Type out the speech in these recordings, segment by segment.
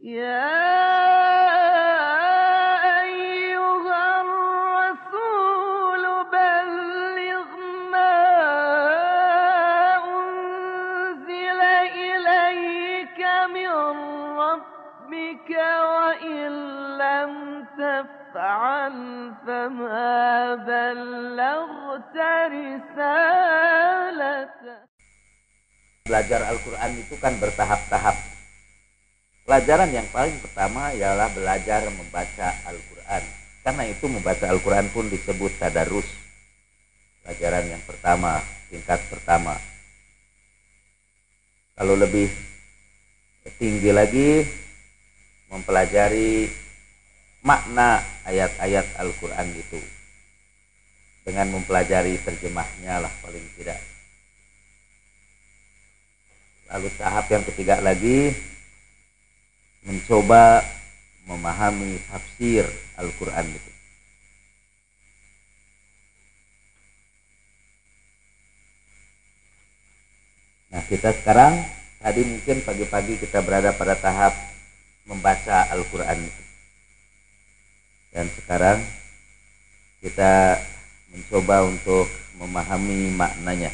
يا أيها الرسول بلغ ما أنزل إليك من ربك وإن لم تفعل فما بلغت رسالته. Belajar Al-Quran itu kan bertahap-tahap. Pelajaran yang paling pertama ialah belajar membaca Al-Quran. Karena itu membaca Al-Quran pun disebut tadarus. Pelajaran yang pertama, tingkat pertama. Kalau lebih tinggi lagi, mempelajari makna ayat-ayat Al-Quran itu. Dengan mempelajari terjemahnya lah paling tidak. Lalu tahap yang ketiga lagi, mencoba memahami tafsir Al-Quran itu. Nah, kita sekarang, tadi mungkin pagi-pagi kita berada pada tahap membaca Al-Quran itu. Dan sekarang kita mencoba untuk memahami maknanya.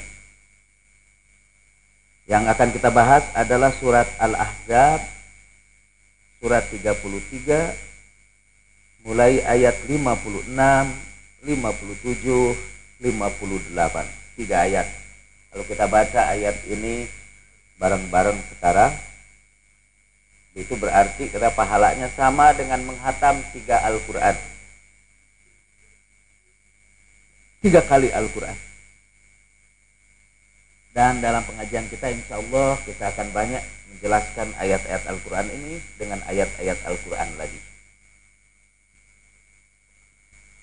Yang akan kita bahas adalah surat Al-Ahzab, surat 33, mulai ayat 56, 57, 58. 3 ayat. Kalau kita baca ayat ini bareng-bareng sekarang, itu berarti kita pahalanya sama dengan menghatam 3 Al-Quran. 3 kali Al-Quran. Dan dalam pengajian kita insya Allah kita akan banyak menjelaskan ayat-ayat Al-Quran ini dengan ayat-ayat Al-Quran lagi.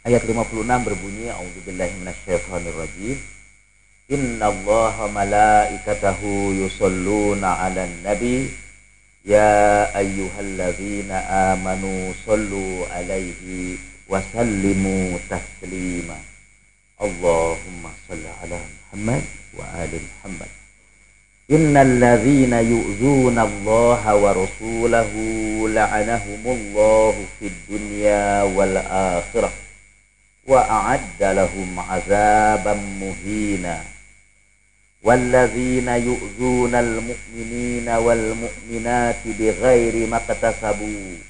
Ayat 56 berbunyi, A'udzubillahi minasyaitonirrajim. Innallaha malaikatahu yusholluna 'alan nabi ya ayyuhalladzina amanu shollu 'alaihi wa sallimu taslima. Allahumma shalli 'ala Muhammad wa ali Muhammad. Innal ladzina yu'dzuna Allah wa rasulahu la'anahumullahu fid dunya wal akhirah wa a'adda lahum 'adzaban muhina. Walladzina yu'dzuna al-mu'minina wal mu'minati bighairi maqtasabu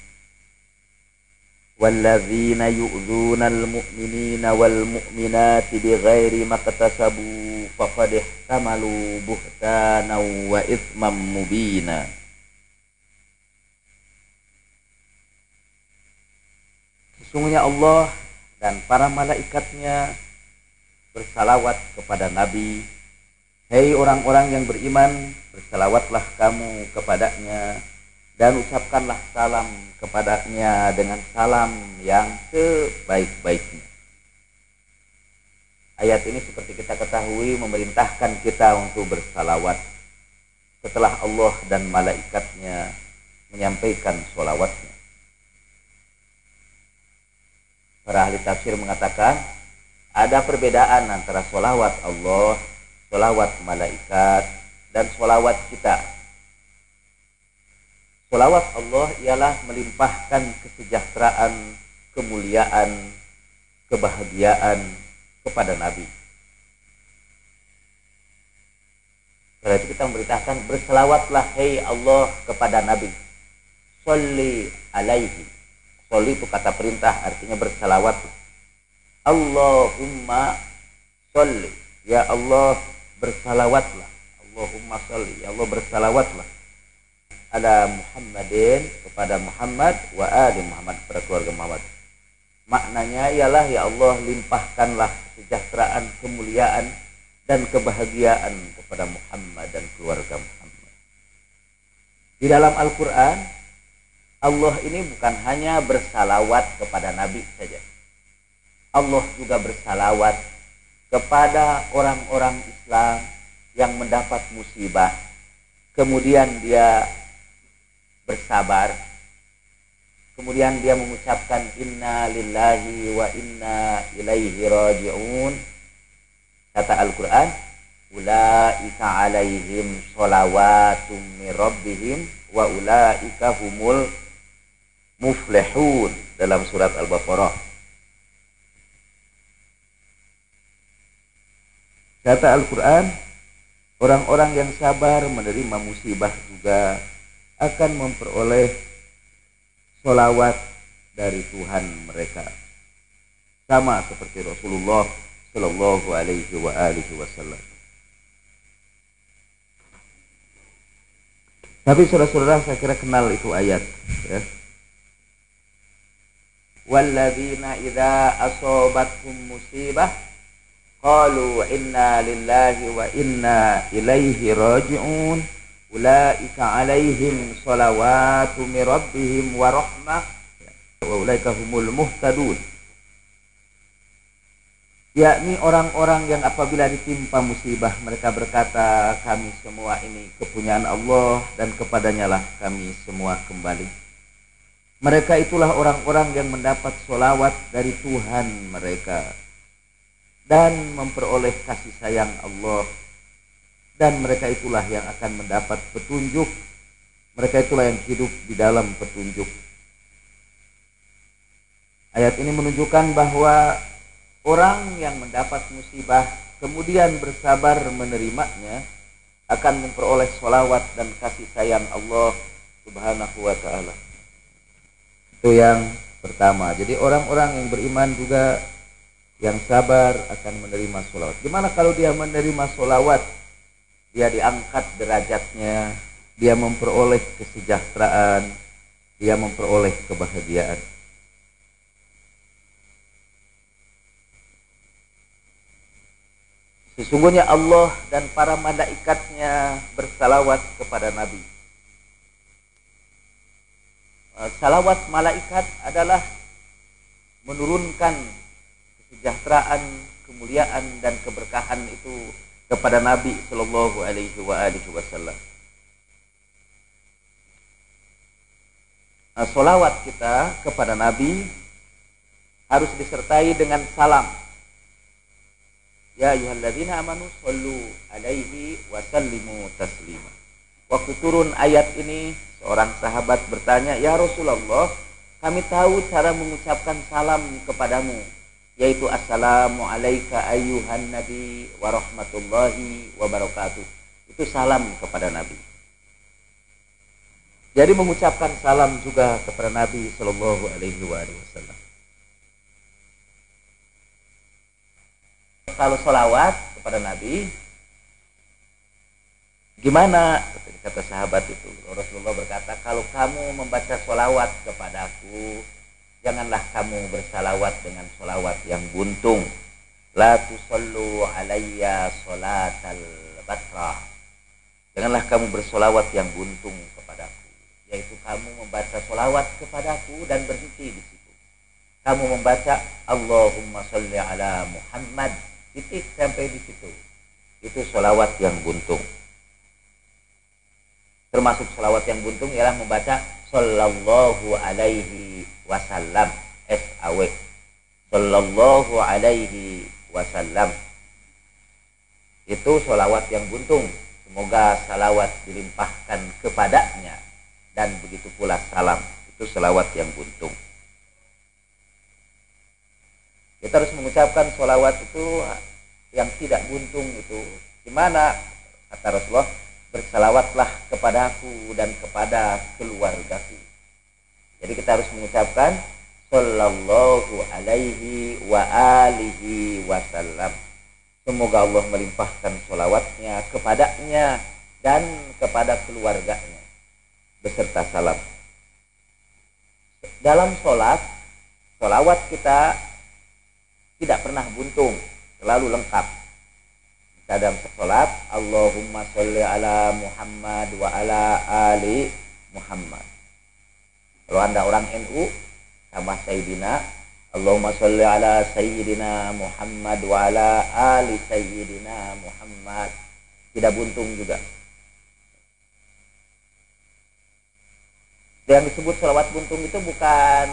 walladzina yu'dzuna al-mu'minina wal mu'minati bighairi maqtasabu faqad ihtamalu buhtanan wa itsman mubina. Sesungguhnya Allah dan para malaikatnya bersalawat kepada Nabi. Hei orang-orang yang beriman, bersalawatlah kamu kepadanya dan ucapkanlah salam kepadanya dengan salam yang sebaik-baiknya. Ayat ini seperti kita ketahui memerintahkan kita untuk bersalawat setelah Allah dan malaikatnya menyampaikan sholawatnya. Para ahli tafsir mengatakan ada perbedaan antara sholawat Allah, sholawat malaikat, dan sholawat kita. Sholawat Allah ialah melimpahkan kesejahteraan, kemuliaan, kebahagiaan kepada Nabi. Setelah itu kita memberitakan berselawatlah hei Allah kepada Nabi. Sholli alaihi. Sholli itu kata perintah, artinya berselawat. Allahumma sholli. Ya Allah bersalawatlah. Allahumma sholli. Ya Allah bersalawatlah. Ala Muhammadin, kepada Muhammad, wa ali Muhammad, kepada keluarga Muhammad. Maknanya ialah ya Allah limpahkanlah kesejahteraan, kemuliaan dan kebahagiaan kepada Muhammad dan keluarga Muhammad. Di dalam Al-Quran, Allah ini bukan hanya bersalawat kepada Nabi saja. Allah juga bersalawat kepada orang-orang Islam yang mendapat musibah. Kemudian dia bersabar. Kemudian dia mengucapkan inna lillahi wa inna ilaihi raji'un. Kata Al-Quran, ulaika alaihim sholawatum min rabbihim wa ulaika humul muflihun dalam surat Al-Baqarah. Kata Al-Quran, orang-orang yang sabar menerima musibah juga akan memperoleh sholawat dari Tuhan mereka. Sama seperti Rasulullah Shallallahu Alaihi Wasallam. Tapi saudara-saudara, saya kira kenal itu ayat. Ya. Walladzina idza asobatkum musibah qalu inna lillahi wa inna ilaihi raji'un ulaika alaihim shalawatu mir rabbihim wa rahmah wa ulaika humul muhtadun. Yakni orang-orang yang apabila ditimpa musibah mereka berkata, kami semua ini kepunyaan Allah dan kepadanya lah kami semua kembali. Mereka itulah orang-orang yang mendapat sholawat dari Tuhan mereka dan memperoleh kasih sayang Allah, dan mereka itulah yang akan mendapat petunjuk. Mereka itulah yang hidup di dalam petunjuk. Ayat ini menunjukkan bahwa orang yang mendapat musibah kemudian bersabar menerimanya akan memperoleh sholawat dan kasih sayang Allah Subhanahu wa ta'ala. Itu yang pertama. Jadi orang-orang yang beriman juga yang sabar akan menerima sholawat. Gimana kalau dia menerima sholawat? Dia diangkat derajatnya, dia memperoleh kesejahteraan, dia memperoleh kebahagiaan. Sesungguhnya Allah dan para malaikatnya bersalawat kepada Nabi. Salawat malaikat adalah menurunkan kesejahteraan, kemuliaan dan keberkahan itu kepada Nabi Shallallahu Alaihi Wasallam. Salawat kita kepada Nabi harus disertai dengan salam. Ya ayyuhalladzina amanu shollu alaihi wa sallimu taslima. Waktu turun ayat ini, seorang sahabat bertanya, "Ya Rasulullah, kami tahu cara mengucapkan salam kepadamu, yaitu assalamu alayka ayyuhan nabi wa rahmatullahi wa barakatuh." Itu salam kepada Nabi. Jadi mengucapkan salam juga kepada Nabi sallallahu alaihi wasallam. Kalau sholawat kepada Nabi, gimana? Kata sahabat itu, Rasulullah berkata, kalau kamu membaca sholawat kepadaku, janganlah kamu bersalawat dengan sholawat yang buntung. La tusallu alayya sholatal batrah. Janganlah kamu bersolawat yang buntung kepadaku, yaitu kamu membaca sholawat kepadaku dan berhenti di situ. Kamu membaca Allahumma sholli ala Muhammad, titik sampai di situ. Itu sholawat yang buntung. Termasuk sholawat yang buntung ialah membaca sallallahu alaihi wasallam, SAW, sallallahu alaihi wasallam. Itu sholawat yang buntung. Semoga salawat dilimpahkan kepadanya, dan begitu pula salam. Itu sholawat yang buntung. Kita harus mengucapkan sholawat itu yang tidak buntung itu. Gimana? Kata Rasulullah, bersalawatlah kepadaku dan kepada keluargaku. Jadi kita harus mengucapkan sallallahu alaihi wa alihi wasallam. Semoga Allah melimpahkan sholawatnya kepadanya dan kepada keluarganya beserta salam. Dalam sholat, sholawat kita tidak pernah buntung, selalu lengkap. Dalam sholat, Allahumma sholli ala Muhammad wa ala ali Muhammad. Kalau Anda orang NU, tambah Sayyidina, Allahumma sholli ala Sayyidina Muhammad wa ala ali Sayyidina Muhammad. Tidak buntung juga. Yang disebut sholawat buntung itu bukan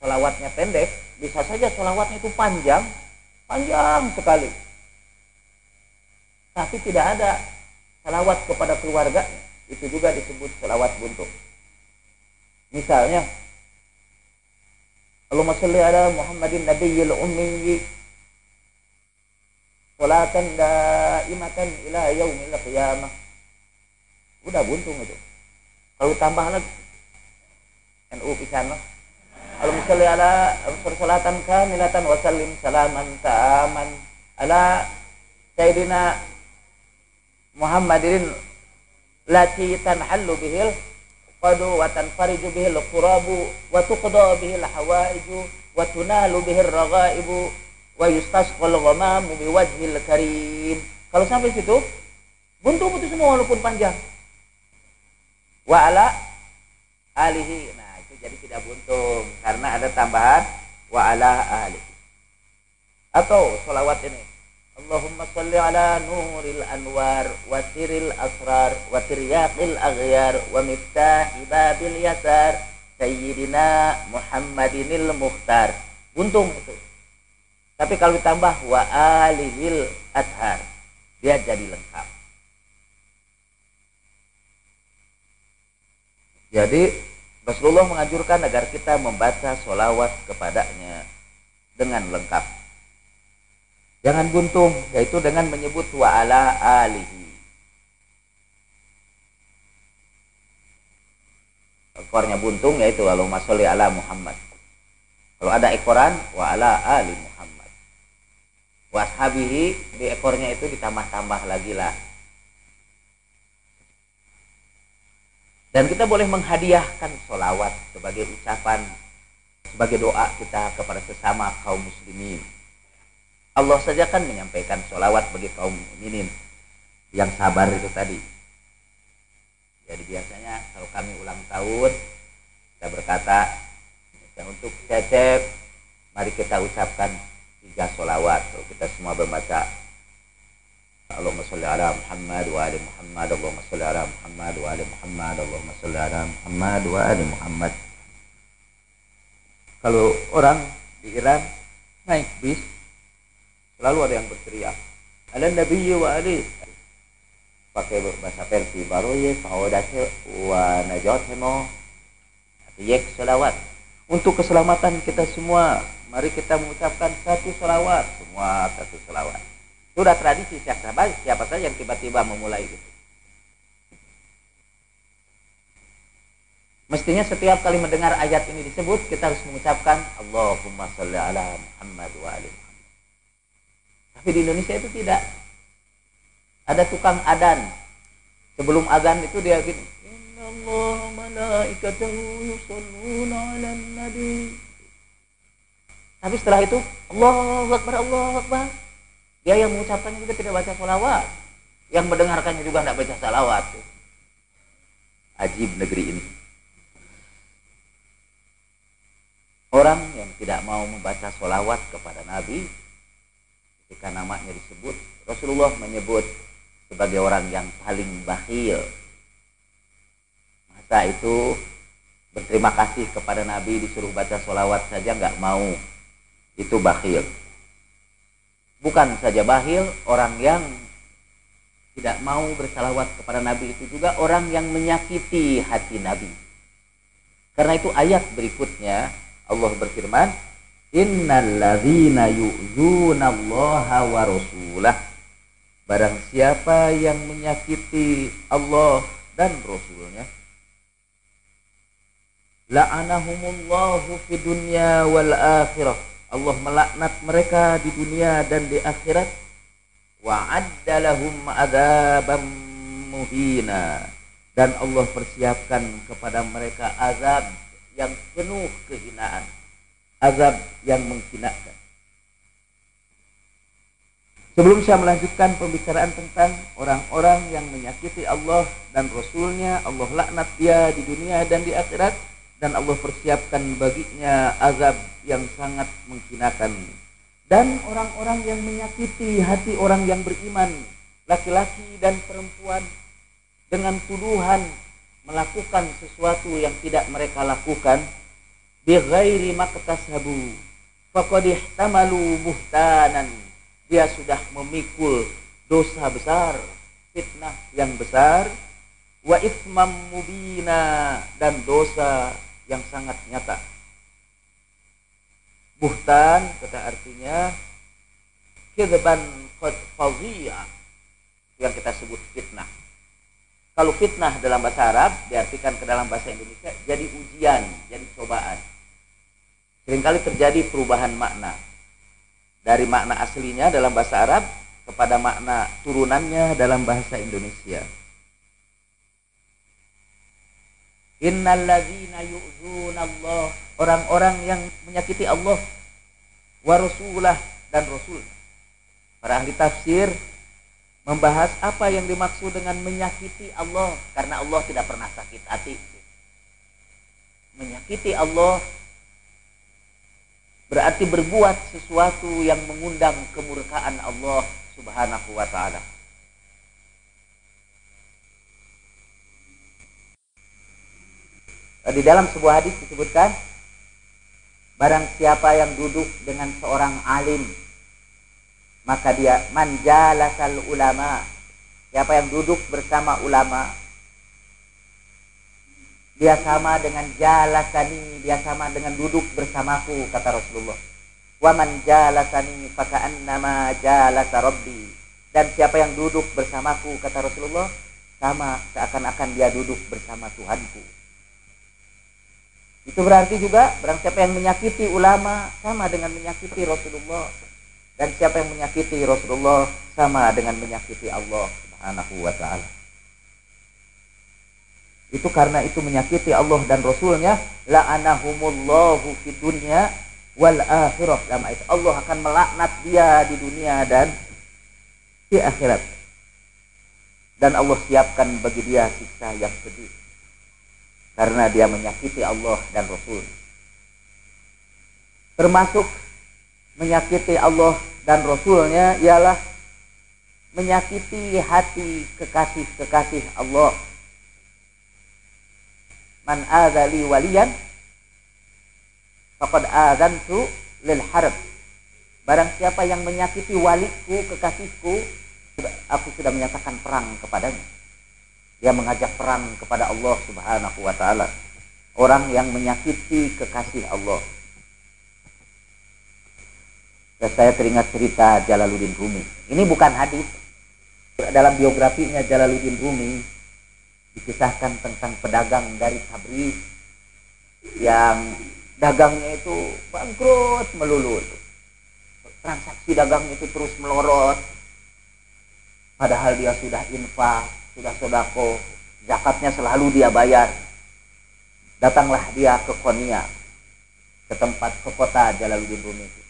sholawatnya pendek. Bisa saja sholawatnya itu panjang sekali. Tapi tidak ada salawat kepada keluarga, itu juga disebut salawat buntung. Misalnya, Allahumma shalli ala Muhammadin nabiyil ummi salatan daimatan ila yaumil qiyamah. Udah buntung itu. Kalau tambah lagi NU pisan lah. Allahumma shalli ala salatan kamilatan wa sallim salaman ta'aman ala sayyidina Muhammadin lati tanhallu bihil qadu wa tanfariju bihil qurabu wa tuqda bihil hawaiju wa tunalu bihil raghaibu wa yustasqal ghamamu biwajhil karim. Kalau sampai situ buntung itu semua walaupun panjang. Wa ala alihi. Nah, itu jadi tidak buntung karena ada tambahan wa ala alihi. Atau sholawat ini Allahumma sholli ala nuril anwar wa siril asrar wa tiryaqil aghyar wa miftahi babil yasar sayyidina Muhammadinil mukhtar. Buntung itu. Tapi kalau ditambah wa alihil athar, dia jadi lengkap. Jadi Rasulullah menganjurkan agar kita membaca sholawat kepadanya dengan lengkap. Jangan buntung, yaitu dengan menyebut wa ala alihi. Ekornya buntung yaitu Allahumma sholli ala Muhammad. Kalau ada ekoran wa ala ali Muhammad. Wa ashabihi, di ekornya itu ditambah-tambah lagi lah. Dan kita boleh menghadiahkan sholawat sebagai ucapan, sebagai doa kita kepada sesama kaum muslimin. Allah saja kan menyampaikan sholawat bagi kaum mukminin yang sabar itu tadi. Jadi biasanya kalau kami ulang tahun, kita berkata, untuk Cecep, mari kita ucapkan 3 sholawat. Kita semua membaca Allahumma sholli ala Muhammad wa ali Muhammad, Allahumma sholli ala Muhammad wa ali Muhammad, Allahumma sholli ala Muhammad wa ali Muhammad. Kalau orang di Iran naik bis, selalu ada yang berteriak ala nabiyyi wa ali, pakai bahasa Persia, baru ya saudate wa najatemo, yek sholawat. Untuk keselamatan kita semua, mari kita mengucapkan 1 sholawat, semua 1 sholawat. Sudah tradisi siapa saja yang tiba-tiba memulai itu. Mestinya setiap kali mendengar ayat ini disebut, kita harus mengucapkan Allahumma sholli ala Muhammad wa ali Muhammad. Tapi di Indonesia itu tidak. Ada tukang adan. Sebelum azan itu dia gini, innallaha malaikatahu yusholluna 'alan nabi. Tapi setelah itu Allahu Akbar, Allahu Akbar. Dia yang mengucapkannya juga tidak baca sholawat. Yang mendengarkannya juga tidak baca sholawat. Ajib negeri ini. Orang yang tidak mau membaca sholawat kepada Nabi, ketika namanya disebut, Rasulullah menyebut sebagai orang yang paling bakhil. Masa itu berterima kasih kepada Nabi, disuruh baca sholawat saja nggak mau, itu bakhil. Bukan saja bakhil, orang yang tidak mau bersalawat kepada Nabi itu juga orang yang menyakiti hati Nabi. Karena itu ayat berikutnya Allah berfirman, innalladzina yu'zunallaha wa rasulah. Barang siapa yang menyakiti Allah dan Rasulnya, la'anahumullahu fid dunya wal akhirah. Allah melaknat mereka di dunia dan di akhirat. Wa'adda lahum adzabam muhina. Dan Allah persiapkan kepada mereka azab yang penuh kehinaan. Azab yang menghinakan. Sebelum saya melanjutkan pembicaraan tentang orang-orang yang menyakiti Allah dan Rasulnya, Allah laknat dia di dunia dan di akhirat, dan Allah persiapkan baginya azab yang sangat menghinakan. Dan orang-orang yang menyakiti hati orang yang beriman, laki-laki dan perempuan, dengan tuduhan melakukan sesuatu yang tidak mereka lakukan, bighairi maktasabu faqad ihtamalu buhtanan. Dia sudah memikul dosa besar, fitnah yang besar, wa itsmam mubina, dan dosa yang sangat nyata. Buhtan kata artinya kidban fadhiya, yang kita sebut fitnah. Kalau fitnah dalam bahasa Arab diartikan ke dalam bahasa Indonesia jadi ujian, jadi cobaan. Seringkali terjadi perubahan makna dari makna aslinya dalam bahasa Arab kepada makna turunannya dalam bahasa Indonesia. Innalladzina yu'dzunallah, orang-orang yang menyakiti Allah wa rasulah dan rasul. Para ahli tafsir membahas apa yang dimaksud dengan menyakiti Allah, karena Allah tidak pernah sakit hati. Menyakiti Allah berarti berbuat sesuatu yang mengundang kemurkaan Allah Subhanahu wa ta'ala. Di dalam sebuah hadis disebutkan, barang siapa yang duduk dengan seorang alim, maka dia manjalasal ulama, siapa yang duduk bersama ulama, dia sama dengan jalasani, dia sama dengan duduk bersamaku, kata Rasulullah. Wa man jalasani faka'annama jalasa rabbi, dan siapa yang duduk bersamaku, kata Rasulullah, sama seakan-akan dia duduk bersama Tuhanku. Itu berarti juga barang siapa yang menyakiti ulama sama dengan menyakiti Rasulullah, dan siapa yang menyakiti Rasulullah sama dengan menyakiti Allah Subhanahu wa ta'ala. Itu karena itu menyakiti Allah dan Rasulnya, la'anahumullahu fid dunya wal akhirah. Dalam ayat Allah akan melaknat dia di dunia dan di akhirat. Dan Allah siapkan bagi dia siksa yang pedih karena dia menyakiti Allah dan Rasul. Termasuk menyakiti Allah dan Rasulnya ialah menyakiti hati kekasih-kekasih Allah. Man adzali waliyan faqad adzantu lil harb. Barang siapa yang menyakiti waliku, kekasihku, aku sudah menyatakan perang kepadanya. Dia mengajak perang kepada Allah Subhanahu wa ta'ala. Orang yang menyakiti kekasih Allah. Dan saya teringat cerita Jalaluddin Rumi. Ini bukan hadis. Dalam biografinya Jalaluddin Rumi dikisahkan tentang pedagang dari Tabriz yang dagangnya itu bangkrut melulu. Transaksi dagangnya itu terus melorot. Padahal dia sudah infak, sudah sedekah, zakatnya selalu dia bayar. Datanglah dia ke Konya, ke tempat, ke kota Jalaluddin Rumi itu.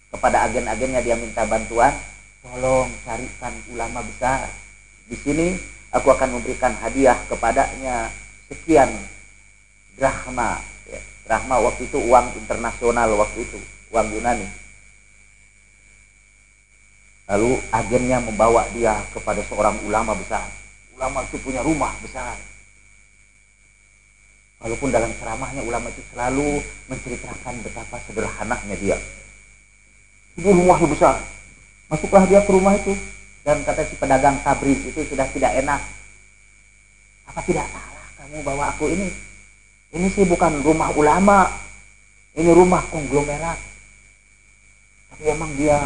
Kepada agen-agennya dia minta bantuan, tolong carikan ulama besar. Di sini aku akan memberikan hadiah kepadanya sekian drachma. Ya, drachma waktu itu uang internasional, waktu itu uang Yunani. Lalu agennya membawa dia kepada seorang ulama besar. Ulama itu punya rumah besar. Walaupun dalam ceramahnya ulama itu selalu menceritakan betapa sederhananya dia. Itu rumahnya besar. Masuklah dia ke rumah itu. Dan kata si pedagang Tabriz itu sudah tidak enak. Apa tidak salah kamu bawa aku ini? Ini sih bukan rumah ulama. Ini rumah konglomerat. Tapi emang dia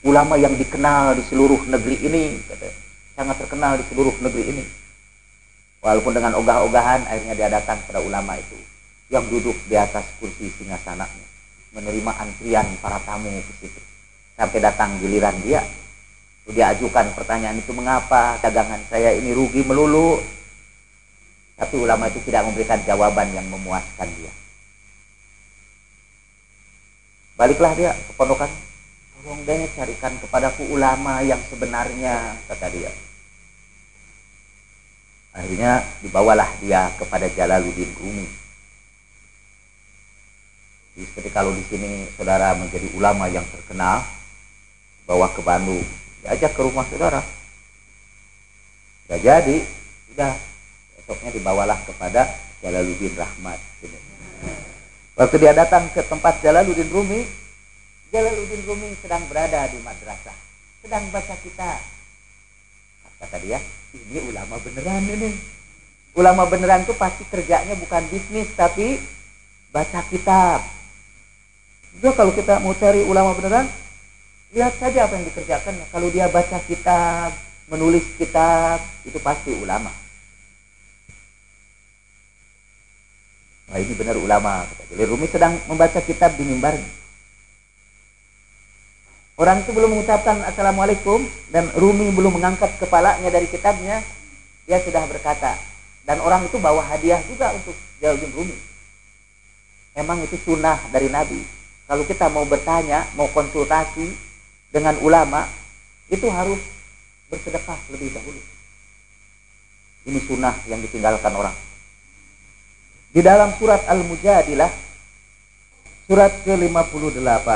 ulama yang dikenal di seluruh negeri ini. Katanya. Sangat terkenal di seluruh negeri ini. Walaupun dengan ogah-ogahan akhirnya dia datang pada ulama itu. Yang duduk di atas kursi singgasananya. Menerima antrian para tamu ke situ. Sampai datang giliran dia. Dia ajukan pertanyaan itu, mengapa dagangan saya ini rugi melulu? Tapi ulama itu tidak memberikan jawaban yang memuaskan dia. Baliklah dia ke pondokan. Tolong deh carikan kepadaku ulama yang sebenarnya, kata dia. Akhirnya dibawalah dia kepada Jalaluddin Rumi. Jadi seperti kalau di sini saudara menjadi ulama yang terkenal, bawa ke Bandung, diajak ke rumah saudara. Sudah jadi, sudah esoknya dibawalah kepada Jalaluddin Rahmat. Waktu dia datang ke tempat Jalaluddin Rumi, Jalaluddin Rumi sedang berada di madrasah, sedang baca kitab. Kata dia, ini ulama beneran ini. Ulama beneran itu pasti kerjanya bukan bisnis, tapi baca kitab. Juga kalau kita mau cari ulama beneran, lihat saja apa yang dikerjakan. Kalau dia baca kitab, menulis kitab, itu pasti ulama. Wah, ini benar ulama. Jadi Rumi sedang membaca kitab di mimbarnya. Orang itu belum mengucapkan Assalamualaikum dan Rumi belum mengangkat kepalanya dari kitabnya, dia sudah berkata. Dan orang itu bawa hadiah juga untuk jawabin Rumi. Emang itu sunnah dari Nabi. Kalau kita mau bertanya, mau konsultasi dengan ulama, itu harus bersedekah lebih dahulu. Ini sunnah yang ditinggalkan orang. Di dalam surat Al-Mujadilah, surat ke-58.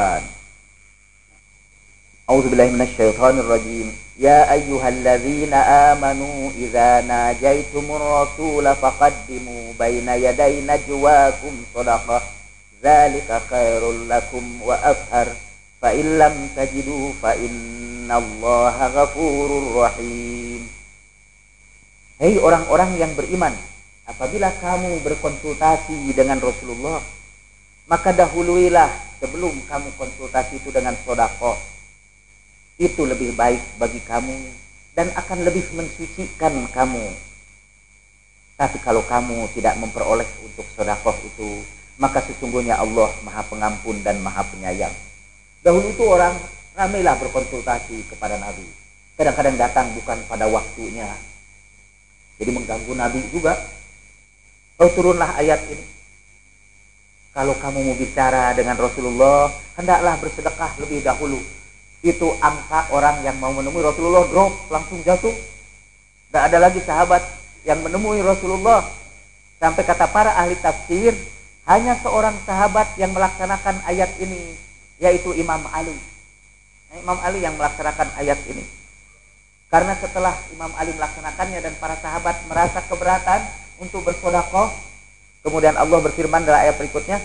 A'udzubillahi minasyaitonirrajim. Ya ayyuhalladzina amanu idza najaitumur rasula faqaddimu baina yaday najwakum shadaqah. Dzalika khairul lakum wa athhar. Fa in lam tajidu fa innallaha ghafurur rahim. Hei orang-orang yang beriman, apabila kamu berkonsultasi dengan Rasulullah, maka dahuluilah sebelum kamu konsultasi itu dengan sedekah. Itu lebih baik bagi kamu dan akan lebih mensucikan kamu. Tapi kalau kamu tidak memperoleh untuk sedekah itu, maka sesungguhnya Allah Maha Pengampun dan Maha Penyayang. Dahulu itu orang ramailah berkonsultasi kepada Nabi. Kadang-kadang datang bukan pada waktunya. Jadi mengganggu Nabi juga. Oh, turunlah ayat ini. Kalau kamu mau bicara dengan Rasulullah, hendaklah bersedekah lebih dahulu. Itu angka orang yang mau menemui Rasulullah drop, langsung jatuh. Tidak ada lagi sahabat yang menemui Rasulullah. Sampai kata para ahli tafsir, hanya seorang sahabat yang melaksanakan ayat ini, yaitu Imam Ali. Imam Ali yang melaksanakan ayat ini. Karena setelah Imam Ali melaksanakannya dan para sahabat merasa keberatan untuk bersedekah, kemudian Allah berfirman dalam ayat berikutnya,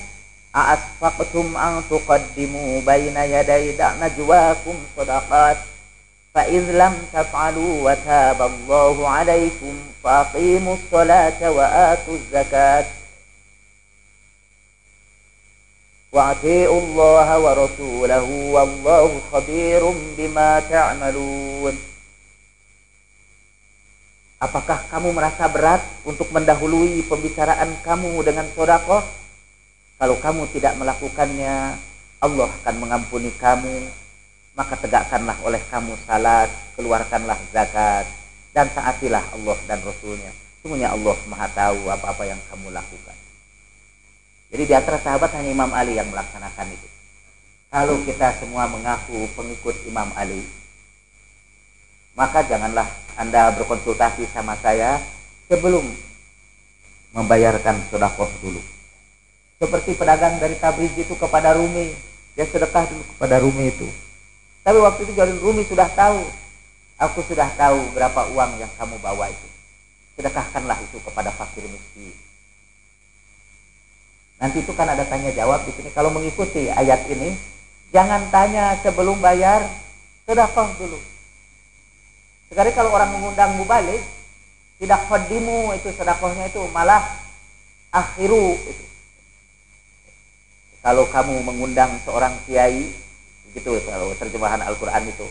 A'asfaqtum an tuqaddimu baina yaday najwakum shadaqat fa idz lam taf'alu wa taballahu 'alaikum faqimus sholata wa atuz zakat wa atiullaha wa rasulahu wallahu khabirum bima ta'malun. Apakah kamu merasa berat untuk mendahului pembicaraan kamu dengan sedekah? Kalau kamu tidak melakukannya, Allah akan mengampuni kamu. Maka tegakkanlah oleh kamu salat, keluarkanlah zakat, dan taatilah Allah dan Rasulnya. Sungguhnya Allah Maha tahu apa-apa yang kamu lakukan. Jadi di antara sahabat hanya Imam Ali yang melaksanakan itu. Kalau kita semua mengaku pengikut Imam Ali, maka janganlah Anda berkonsultasi sama saya sebelum membayarkan sedekah dulu. Seperti pedagang dari Tabriz itu kepada Rumi, dia sedekah dulu kepada Rumi itu. Tapi waktu itu Jalil Rumi sudah tahu, aku sudah tahu berapa uang yang kamu bawa itu. Sedekahkanlah itu kepada fakir miskin. Nanti itu kan ada tanya jawab di sini. Kalau mengikuti ayat ini, jangan tanya sebelum bayar, sedekah dulu. Sekali kalau orang mengundang mubalik, tidak qaddimu itu sedekahnya itu, malah akhiru itu. Kalau kamu mengundang seorang kiai, gitu kalau terjemahan Al-Quran itu,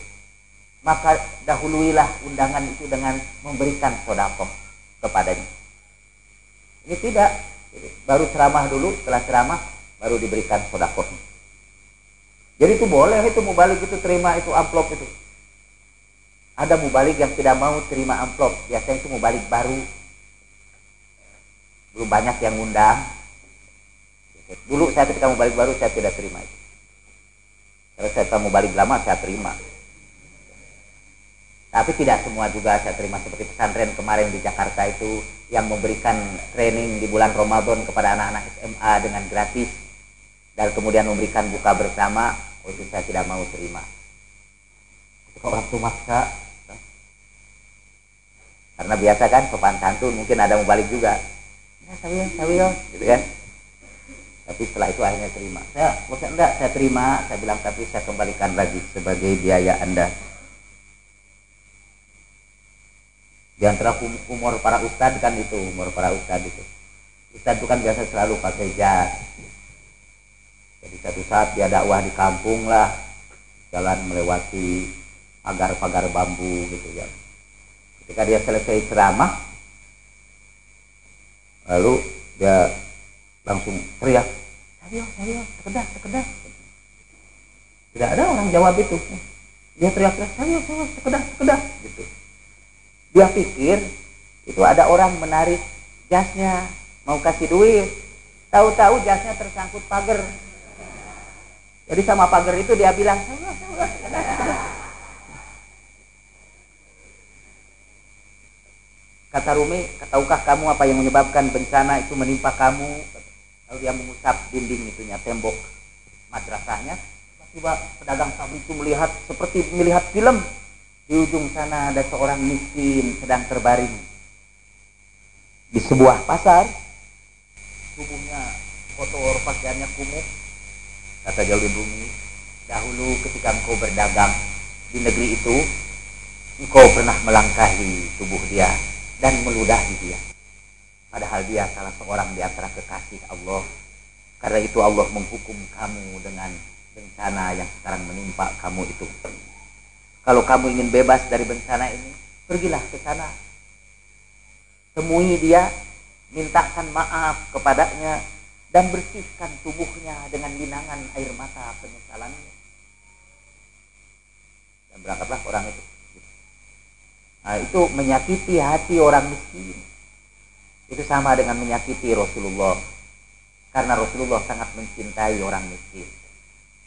maka dahuluilah undangan itu dengan memberikan sedekah kepadanya. Ini tidak, baru ceramah dulu, setelah ceramah baru diberikan sedekah. Jadi itu boleh, itu mubalik itu terima itu amplop itu. Ada mubalik yang tidak mau terima amplop, biasanya itu mubalik baru, belum banyak yang ngundang. Dulu saya ketika mau balik baru saya tidak terima itu. Kalau saya mau balik lama saya terima. Tapi tidak semua juga saya terima, seperti pesantren kemarin di Jakarta itu yang memberikan training di bulan Ramadan kepada anak-anak SMA dengan gratis dan kemudian memberikan buka bersama, itu saya tidak mau terima. Kalau orang itu maksa, karena biasa kan sopan santun, mungkin ada mau balik juga. Ya, sawiyo, gitu kan. Tapi setelah itu akhirnya terima. Saya terima, saya bilang tapi saya kembalikan lagi sebagai biaya Anda. Di antara umur para ustadz kan itu, umur para ustadz itu. Ustadz itu kan biasa selalu pakai jas. Jadi satu saat dia dakwah di kampung lah, jalan melewati pagar-pagar bambu gitu ya. Ketika dia selesai ceramah, lalu dia langsung teriak, "Sario, sekedah." Tidak ada orang jawab itu. Dia teriak-teriak, "Sario, sekedah," gitu. Dia pikir itu ada orang menarik jasnya, mau kasih duit. Tahu-tahu jasnya tersangkut pagar. Jadi sama pagar itu dia bilang, kata Rumi, "Tahukah kamu apa yang menyebabkan bencana itu menimpa kamu?" Lalu dia mengusap dinding itunya, tembok madrasahnya. Tiba pedagang sapi itu melihat seperti melihat film. Di ujung sana ada seorang miskin sedang terbaring di sebuah pasar. Tubuhnya kotor, pakaiannya kumuh. Kata Jalaluddin Rumi, "Dahulu ketika engkau berdagang di negeri itu, engkau pernah melangkahi tubuh dia dan meludahi dia. Padahal dia salah seorang di antara kekasih Allah. Karena itu Allah menghukum kamu dengan bencana yang sekarang menimpa kamu itu. Kalau kamu ingin bebas dari bencana ini, pergilah ke sana. Temui dia, mintakan maaf kepadanya, dan bersihkan tubuhnya dengan linangan air mata penyesalannya." Dan berangkatlah orang itu. Nah, itu menyakiti hati orang miskin. Itu sama dengan menyakiti Rasulullah. Karena Rasulullah sangat mencintai orang miskin.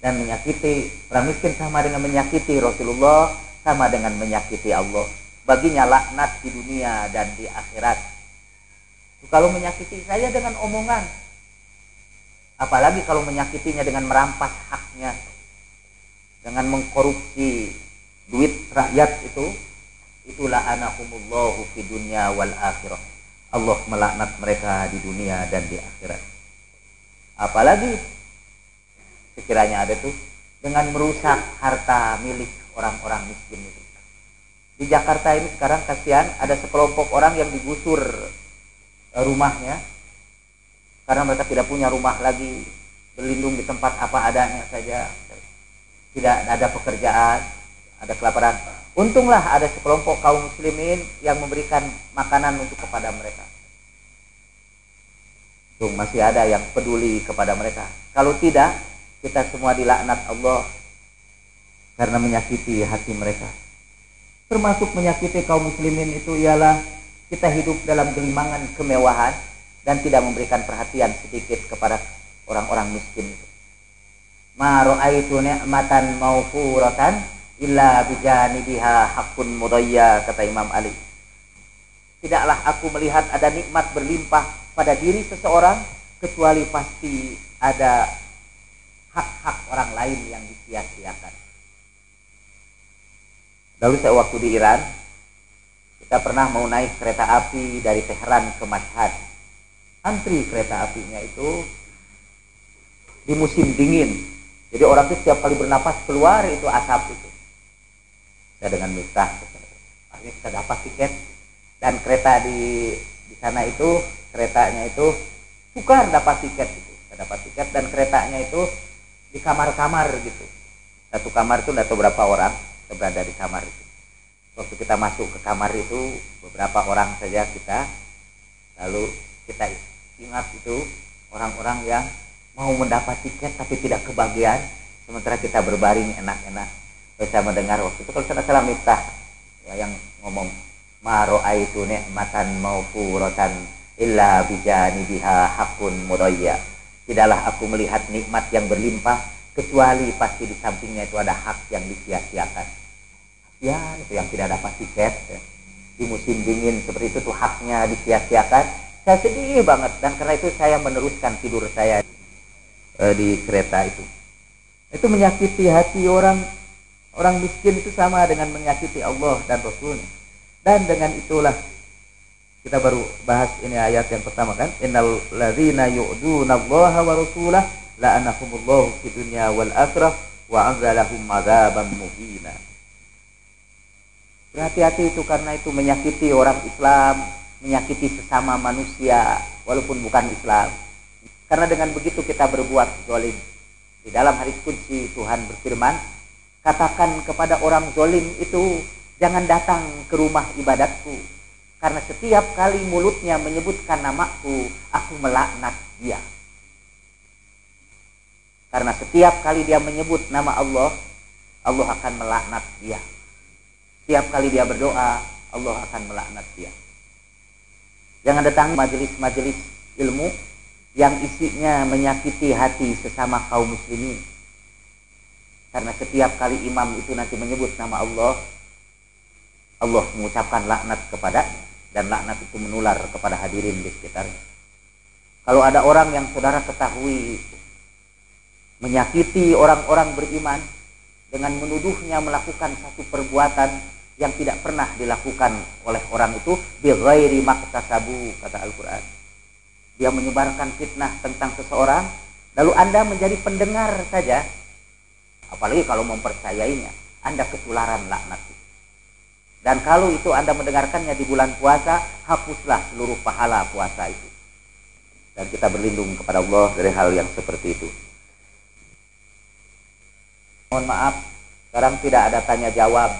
Dan menyakiti orang miskin sama dengan menyakiti Rasulullah, sama dengan menyakiti Allah. Baginya laknat di dunia dan di akhirat. Kalau menyakiti saya dengan omongan, apalagi kalau menyakitinya dengan merampas haknya, dengan mengkorupsi duit rakyat itulah anahumullahu fi dunya wal akhirah. Allah melaknat mereka di dunia dan di akhirat. Apalagi sekiranya ada tuh dengan merusak harta milik orang-orang miskin itu. Di Jakarta ini sekarang kasihan ada sekelompok orang yang digusur rumahnya karena mereka tidak punya rumah lagi, berlindung di tempat apa adanya saja, tidak ada pekerjaan, ada kelaparan. Untunglah ada sekelompok kaum muslimin yang memberikan makanan untuk kepada mereka. Tuh, masih ada yang peduli kepada mereka. Kalau tidak, kita semua dilaknat Allah karena menyakiti hati mereka. Termasuk menyakiti kaum muslimin itu ialah kita hidup dalam gelimangan kemewahan dan tidak memberikan perhatian sedikit kepada orang-orang miskin itu. Ma ra'aitu ni'matan mawfuratan illa bijanibiha haqqun mudayya, kata Imam Ali. Tidaklah aku melihat ada nikmat berlimpah pada diri seseorang kecuali pasti ada hak-hak orang lain yang disia-siakan. Lalu saya waktu di Iran, kita pernah mau naik kereta api dari Tehran ke Mashhad. Antri kereta apinya itu di musim dingin. Jadi orang itu setiap kali bernapas keluar itu asap itu. Saya dengan Miftah, akhirnya kita dapat tiket dan kereta di sana itu keretanya itu tukar dapat tiket itu. Kita dapat tiket dan keretanya itu di kamar-kamar gitu. Satu kamar itu tidak tahu berapa orang kita berada di kamar itu. Waktu kita masuk ke kamar itu beberapa orang saja kita, lalu kita ingat itu orang-orang yang mau mendapat tiket tapi tidak kebagian, sementara kita berbaring enak-enak. Terus saya mendengar waktu itu kalau salah Miftah ya, yang ngomong ma ra'aitu ni'matan mawfuratan illa bijanibiha haqqun mudayya. Tidaklah aku melihat nikmat yang berlimpah kecuali pasti di sampingnya itu ada hak yang disia-siakan. Ya, itu yang tidak dapat tiket ya. Di musim dingin seperti itu tuh haknya disia-siakan. Saya sedih banget dan karena itu saya meneruskan tidur saya di kereta itu. Itu menyakiti hati orang miskin itu sama dengan menyakiti Allah dan Rasulnya. Dan dengan itulah kita baru bahas ini ayat yang pertama kan, innal ladzina yu'dunallaha wa rasulahu la'anahumullahu fid dunya wal akhirah wa anzalahum adzaban muhina. Berhati-hati itu karena itu menyakiti orang Islam, menyakiti sesama manusia walaupun bukan Islam. Karena dengan begitu kita berbuat zalim. Di dalam hadis qudsi Tuhan berfirman, katakan kepada orang zalim itu, jangan datang ke rumah ibadatku, karena setiap kali mulutnya menyebutkan namaku, aku melaknat dia. Karena setiap kali dia menyebut nama Allah, Allah akan melaknat dia. Setiap kali dia berdoa, Allah akan melaknat dia. Jangan datang majelis-majelis ilmu yang isinya menyakiti hati sesama kaum muslimin. Karena setiap kali imam itu nanti menyebut nama Allah, Allah mengucapkan laknat kepadanya, dan laknat itu menular kepada hadirin di sekitarnya. Kalau ada orang yang saudara ketahui menyakiti orang-orang beriman dengan menuduhnya melakukan satu perbuatan yang tidak pernah dilakukan oleh orang itu, bighairi maktasabu, kata Al-Quran. Dia menyebarkan fitnah tentang seseorang, lalu Anda menjadi pendengar saja, apalagi kalau mempercayainya, Anda ketularan laknat itu. Dan kalau itu Anda mendengarkannya di bulan puasa, hapuslah seluruh pahala puasa itu. Dan kita berlindung kepada Allah dari hal yang seperti itu. Mohon maaf, sekarang tidak ada tanya jawab.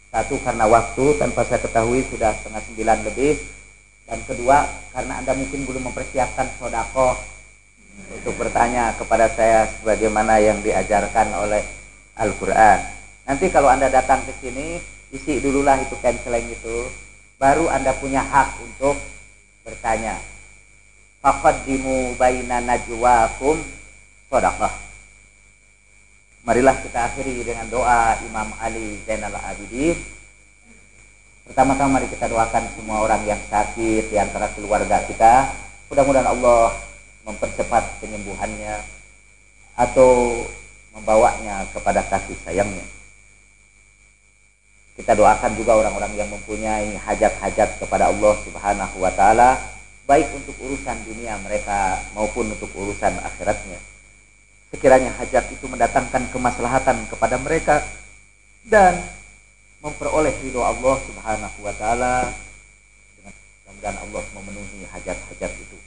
Satu, karena waktu tanpa saya ketahui sudah 8:30 lebih. Dan kedua, karena Anda mungkin belum mempersiapkan sedekah untuk bertanya kepada saya sebagaimana yang diajarkan oleh Al-Quran. Nanti kalau Anda datang ke sini, isi dululah itu canceling itu, baru Anda punya hak untuk bertanya. Faqaddimu baina najwakum sedekah. Marilah kita akhiri dengan doa Imam Ali Zainal Abidin. Pertama-tama mari kita doakan semua orang yang sakit di antara keluarga kita. Mudah-mudahan Allah mempercepat penyembuhannya atau membawanya kepada kasih sayangnya. Kita doakan juga orang-orang yang mempunyai hajat-hajat kepada Allah Subhanahu wa Ta'ala, baik untuk urusan dunia mereka maupun untuk urusan akhiratnya. Sekiranya hajat itu mendatangkan kemaslahatan kepada mereka dan memperoleh ridho Allah Subhanahu wa Ta'ala, mudah-mudahan Allah memenuhi hajat-hajat itu.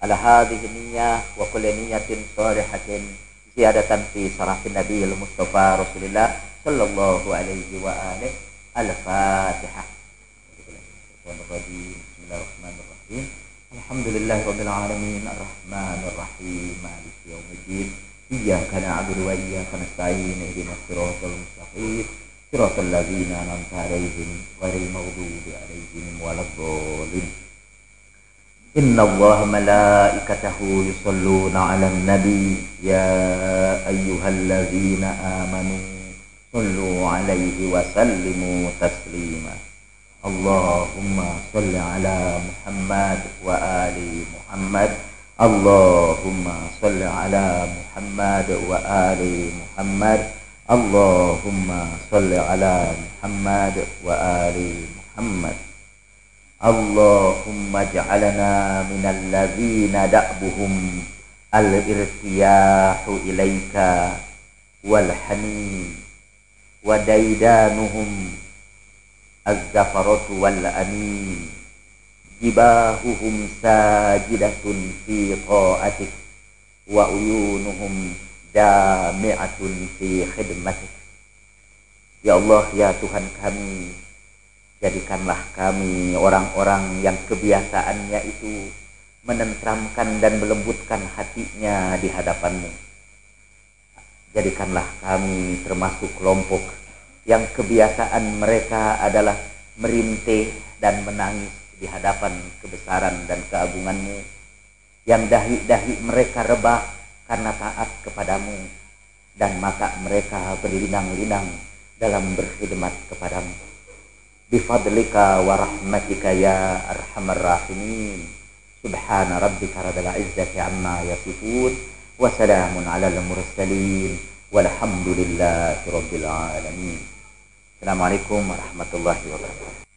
Ala hadhihi niyyah wa kulli niyyatin shalihatin ziyadatan fi sarafin nabiyil mustafa Rasulillah sallallahu alaihi wa alihi. Al-Fatihah. Bismillahirrahmanirrahim. Alhamdulillahirabbil alamin arrahmanir rahim maliki yaumiddin. Iyyaka na'budu wa iyyaka nasta'in ihdinas siratal mustaqim siratal ladzina an'amta 'alaihim ghairil maghdubi 'alaihim waladdallin. Innallaha malaikatahu yusholluna 'alan nabi ya ayyuhalladzina amanu shallu 'alaihi wa sallimu taslima. Allahumma shalli 'ala Muhammad wa ali Muhammad. Allahumma shalli 'ala Muhammad wa ali Muhammad. Allahumma shalli 'ala Muhammad wa ali Muhammad. Allahumma ij'alna minal ladzina da'buhum al-irtiyahu ilaika wal hanin wa daidanuhum az-zafaratu wal amin jibahuhum sajidatun fi ta'atik wa uyunuhum dami'atun fi khidmatik. Ya Allah, ya Tuhan kami, jadikanlah kami orang-orang yang kebiasaannya itu menenteramkan dan melembutkan hatinya di hadapan-Mu. Jadikanlah kami termasuk kelompok yang kebiasaan mereka adalah merintih dan menangis di hadapan kebesaran dan keagungan-Mu, yang dahi-dahi mereka rebah karena taat kepadamu, dan mata mereka berlinang-linang dalam berkhidmat kepadamu. Bifadlika wa rahmatika ya arhamar rahimin. Subhana rabbika rabbil izzati amma yasifun wa salamun alal mursalin walhamdulillahi rabbil alamin. Assalamualaikum warahmatullahi wabarakatuh.